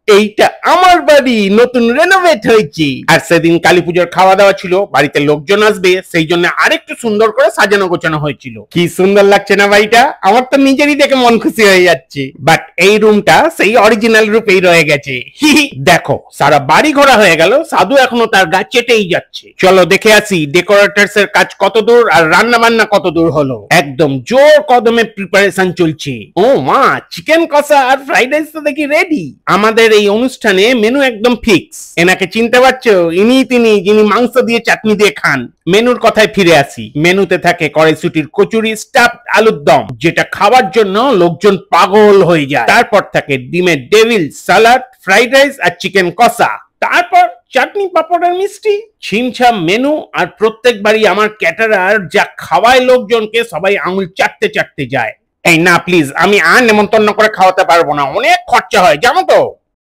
এইটা আমার বাড়ি, নতুন রেনোভেট হয়েছে। আর সেদিন কালী পুজোর খাওয়া দাওয়া ছিল, বাড়িতে লোকজন আসবে, সেই জন্য আরেকটু সুন্দর করে সাজানো গোছানো হয়েছিল। কি সুন্দর লাগছে না বাড়িটা? আমার তো নিজেরই দেখে মন খুশি হয়ে যাচ্ছে। বাট এই রুমটা সেই অরিজিনাল রূপেই রয়ে গেছে। দেখো, সারা বাড়ি ঘোরা হয়ে গেল, সাধু এখনো তার গাছ চেটেই যাচ্ছে। চলো দেখে আসি ডেকোরেটরস এর কাজ কত দূর আর রান্না বান্না কত দূর হলো। একদম জোর কদমে প্রিপারেশন চলছে। ও মা, চিকেন কষা আর ফ্রাইড রাইস তো দেখি রেডি। আমাদের এই অনুষ্ঠানে মেনু একদম ফিক্স। এনাকে চিনতে পারছো? ইনি তিনি যিনি মাংস দিয়ে চাটনি দিয়ে খান। মেনুর কথায় ফিরে আসি। মেনুতে থাকে কড়াইশুটির কচুরি, স্টাফড আলুর দম, যেটা খাওয়ার জন্য লোকজন পাগল হয়ে যায়। তারপর থাকে ডিমের ডেভিল, সালাড, ফ্রাইড রাইস আর চিকেন কষা। তারপর চাটনি, পাপড় আর মিষ্টি। ছিমছাম মেনু, আর প্রত্যেকবারই আমার ক্যাটারার যা খাওয়ায় লোকজনকে, সবাই আঙুল চাটতে চাটতে যায়। এই না প্লিজ, আমি আর নেমন্তন্ন করে খাওয়াতে পারবো না, অনেক খরচা হয় জানো তো।